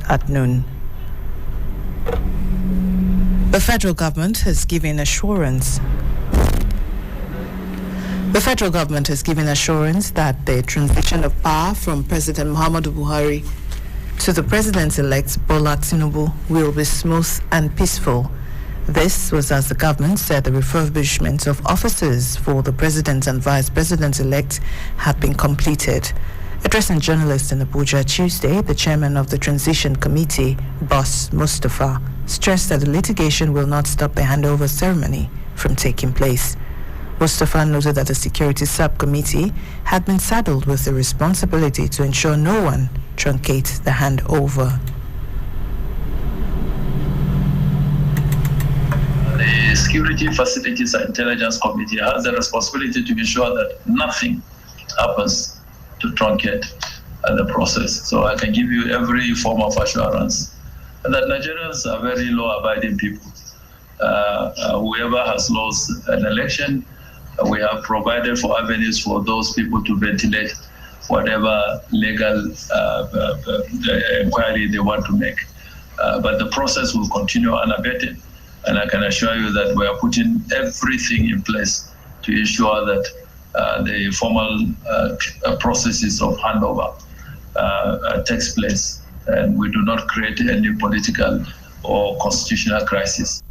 at noon. The federal government has given assurance that the transition of power from President Muhammadu Buhari to the President-elect Bola Tinubu will be smooth and peaceful. This was as the government said the refurbishment of offices for the President and Vice President-elect had been completed. Addressing journalists in Abuja Tuesday, the chairman of the Transition Committee, Boss Mustafa, stressed that the litigation will not stop the handover ceremony from taking place. Mustafa noted that the Security Subcommittee had been saddled with the responsibility to ensure no one truncates the handover. The Security Facilities and Intelligence Committee has the responsibility to be sure that nothing happens to truncate the process. So I can give you every form of assurance that Nigerians are very law-abiding people. Whoever has lost an election, we have provided for avenues for those people to ventilate whatever legal inquiry they want to make. But the process will continue unabated. And I can assure you that we are putting everything in place to ensure that the formal processes of handover takes place, and we do not create any political or constitutional crisis.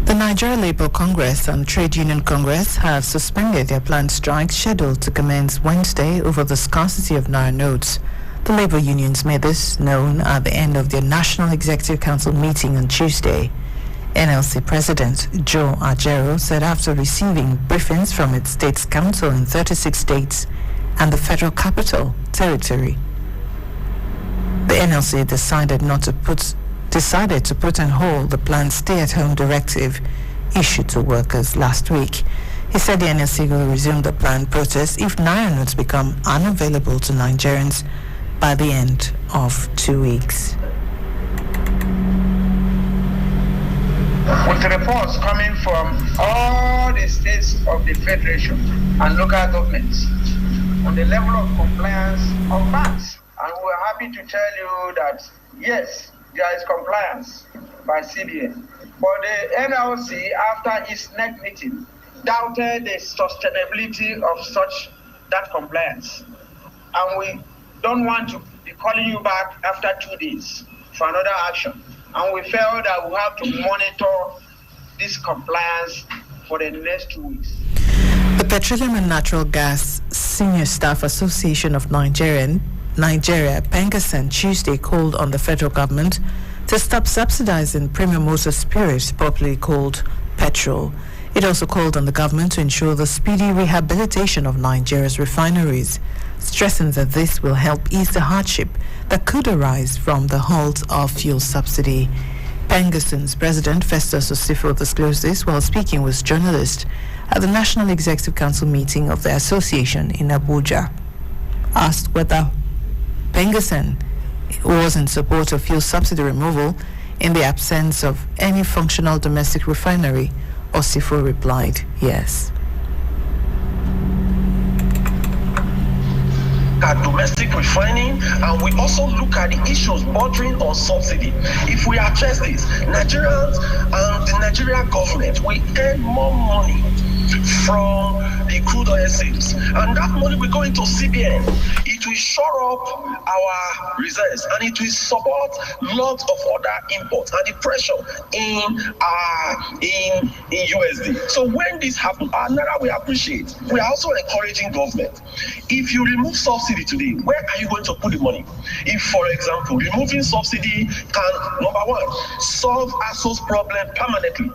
The Nigeria Labour Congress and Trade Union Congress have suspended their planned strike scheduled to commence Wednesday over the scarcity of Naira notes. The labour unions made this known at the end of their National Executive Council meeting on Tuesday. NLC President Joe Ajero said after receiving briefings from its states council in 36 states and the Federal Capital Territory, the NLC decided to put on hold the planned stay-at-home directive issued to workers last week. He said the NLC will resume the planned protest if Naira notes become unavailable to Nigerians by the end of 2 weeks. With reports coming from all the states of the Federation and local governments on the level of compliance of banks. And we're happy to tell you that, yes, there is compliance by CBN. But the NLC, after its next meeting, doubted the sustainability of that compliance. And we don't want to be calling you back after 2 days for another action. And we felt that we have to monitor this compliance for the next 2 weeks. The Petroleum and Natural Gas Senior Staff Association of Nigeria, Pengasan, Tuesday called on the federal government to stop subsidizing premium motor spirits, popularly called petrol. It also called on the government to ensure the speedy rehabilitation of Nigeria's refineries, stressing that this will help ease the hardship that could arise from the halt of fuel subsidy. Pengasan's president, Festus Osifo, disclosed this while speaking with journalists at the National Executive Council meeting of the association in Abuja. Asked whether Pengasan was in support of fuel subsidy removal in the absence of any functional domestic refinery, Osifo replied, yes. At domestic refining, and we also look at the issues bordering on subsidy. If we address this, Nigerians and the Nigerian government will earn more money from the crude oil sales, and that money will go into CBN. It will shore up our reserves, and it will support lots of other imports and the pressure in USD. So when this happens, our Naira we appreciate. We are also encouraging government. If you remove subsidy today, where are you going to put the money? If, for example, removing subsidy can, number one, solve ASO's problem permanently.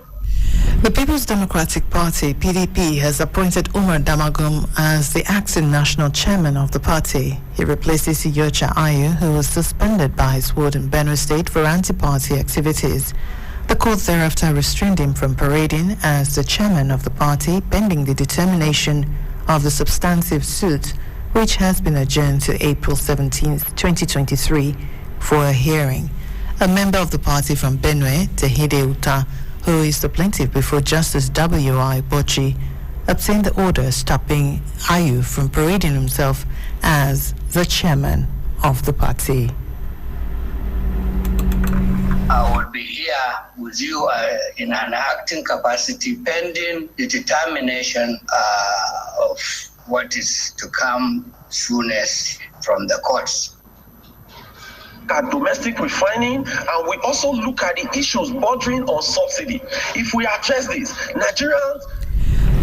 The People's Democratic Party, PDP, has appointed Umar Damagum as the acting national chairman of the party. He replaces Iyorchia Ayu, who was suspended by his ward in Benue State for anti-party activities. The court thereafter restrained him from parading as the chairman of the party, pending the determination of the substantive suit, which has been adjourned to April 17, 2023, for a hearing. A member of the party from Benue, Tehide Uta, who is the plaintiff before Justice W.I. Bochi, obtained the order stopping Ayu from parading himself as the chairman of the party. I will be here with you in an acting capacity pending the determination of what is to come soonest from the courts. At domestic refining, and we also look at the issues bordering on subsidy. If we address this, Nigerians.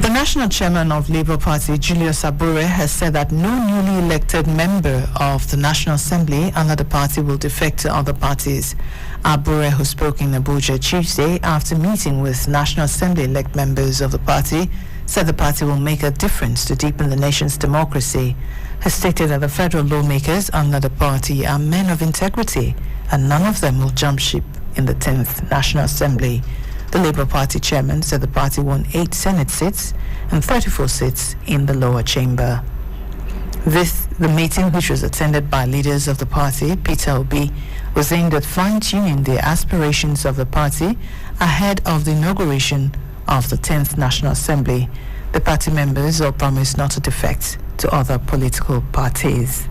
The national chairman of Labour Party, Julius Abure, has said that no newly elected member of the National Assembly under the party will defect to other parties. Abure, who spoke in Abuja Tuesday after meeting with National Assembly elect members of the party, said the party will make a difference to deepen the nation's democracy. Has stated that the federal lawmakers under the party are men of integrity and none of them will jump ship in the 10th National Assembly. The Labour Party chairman said the party won 8 Senate seats and 34 seats in the lower chamber. The meeting, which was attended by leaders of the party, Peter Obi, was aimed at fine-tuning the aspirations of the party ahead of the inauguration of the 10th National Assembly. The party members all promised not to defect to other political parties.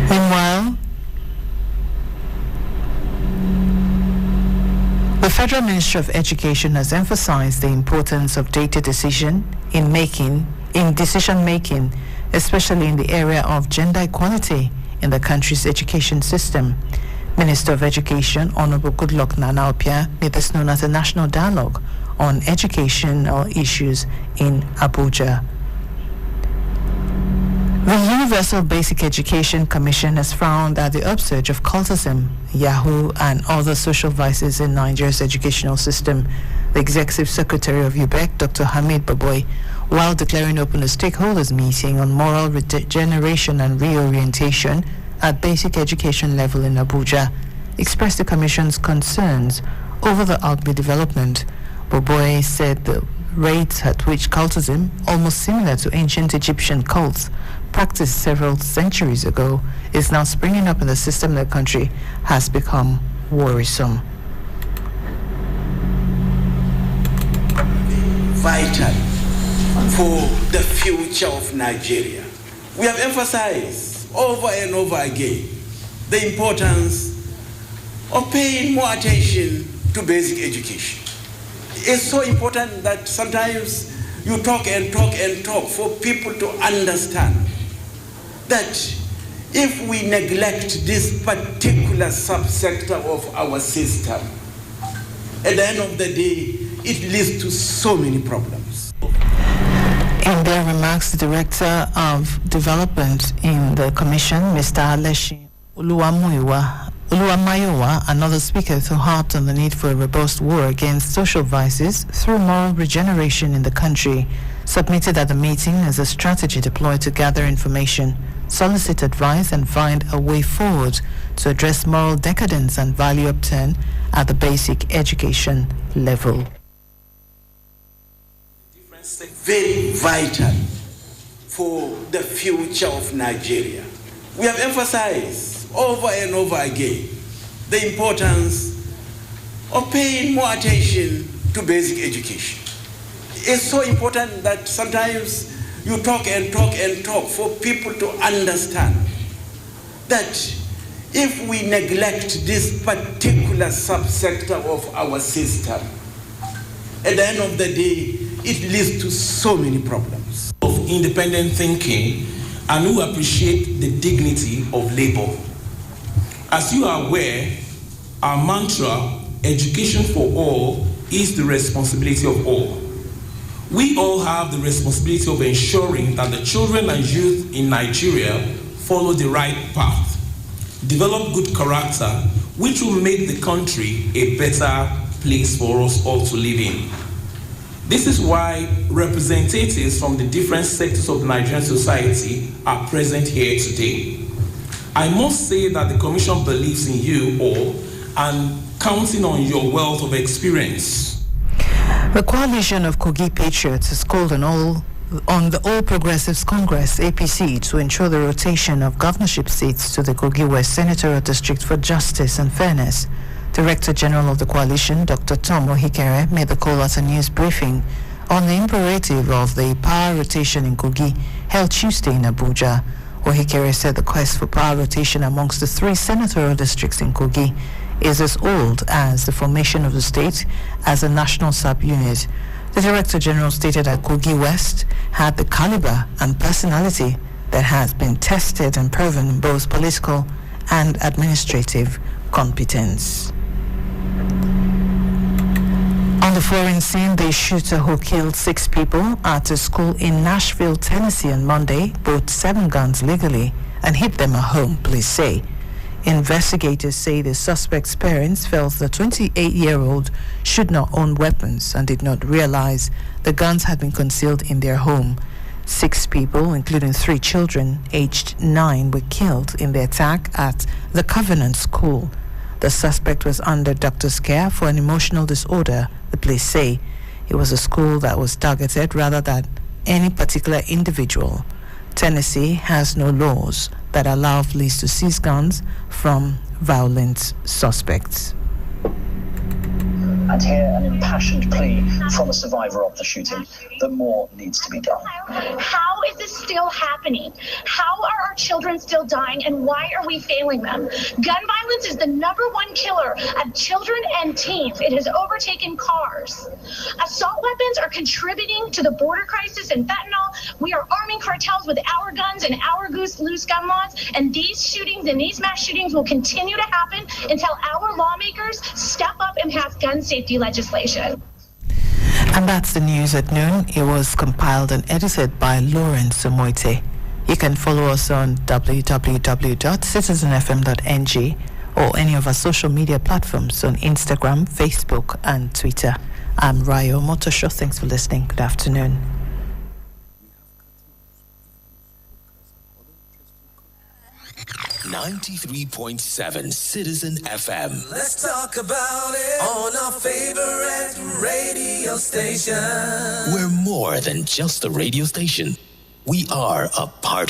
Meanwhile, the Federal Ministry of Education has emphasized the importance of data decision in decision-making, especially in the area of gender equality in the country's education system. Minister of Education, Honorable Goodluck Nanaopia, made this known at a national dialogue on educational issues in Abuja. The Universal Basic Education Commission has frowned at the upsurge of cultism, Yahoo, and other social vices in Nigeria's educational system. The Executive Secretary of UBEC, Dr. Hamid Baboy, while declaring open a stakeholders meeting on moral regeneration and reorientation at basic education level in Abuja, expressed the Commission's concerns over the ugly development. Baboy said the rate at which cultism, almost similar to ancient Egyptian cults, practiced several centuries ago, is now springing up in the system in the country has become worrisome. Vital for the future of Nigeria. We have emphasized over and over again the importance of paying more attention to basic education. It's so important that sometimes you talk and talk and talk for people to understand that if we neglect this particular subsector of our system, at the end of the day, it leads to so many problems. In their remarks, the Director of Development in the Commission, Mr. Aleshi Oluwamayowa, another speaker who harped on the need for a robust war against social vices through moral regeneration in the country, submitted at the meeting as a strategy deployed to gather information, solicit advice, and find a way forward to address moral decadence and value upturn at the basic education level. Very vital for the future of Nigeria. We have emphasized over and over again the importance of paying more attention to basic education. It's so important that sometimes you talk and talk and talk for people to understand that if we neglect this particular subsector of our system, at the end of the day, it leads to so many problems. Of independent thinking and who appreciate the dignity of labor. As you are aware, our mantra, education for all, is the responsibility of all. We all have the responsibility of ensuring that the children and youth in Nigeria follow the right path, develop good character, which will make the country a better place for us all to live in. This is why representatives from the different sectors of the Nigerian society are present here today. I must say that the Commission believes in you all and counting on your wealth of experience. The coalition of Kogi Patriots has called on the All Progressives Congress, APC, to ensure the rotation of governorship seats to the Kogi West Senatorial District for justice and fairness. Director General of the coalition, Dr. Tom Ohikere, made the call at a news briefing on the imperative of the power rotation in Kogi held Tuesday in Abuja. Ohikere said the quest for power rotation amongst the 3 senatorial districts in Kogi is as old as the formation of the state as a national subunit. The Director General stated that Kogi West had the caliber and personality that has been tested and proven in both political and administrative competence. On the foreign scene, the shooter who killed 6 people at a school in Nashville, Tennessee on Monday bought 7 guns legally and hid them at home, police say. Investigators say the suspect's parents felt the 28-year-old should not own weapons and did not realize the guns had been concealed in their home. 6 people, including 3 children aged 9, were killed in the attack at the Covenant School. The suspect was under doctor's care for an emotional disorder, the police say. It was a school that was targeted rather than any particular individual. Tennessee has no laws that allow police to seize guns from violent suspects. And here, an impassioned plea from a survivor of the shooting that more needs to be done. How is this still happening? How are our children still dying, and why are we failing them? Gun violence is the #1 killer of children and teens. It has overtaken cars. Assault weapons are contributing to the border crisis and fentanyl. We are arming cartels with our guns and our loose gun laws, and these shootings and these mass shootings will continue to happen until our lawmakers step up and pass gun safety legislation. And that's the news at noon. It was compiled and edited by Lawrence Somoite. You can follow us on www.citizenfm.ng or any of our social media platforms on Instagram, Facebook, and Twitter. I'm Rayo Motosho. Thanks for listening. Good afternoon. 93.7 Citizen FM. Let's talk about it on our favorite radio station. We're more than just a radio station. We are a part of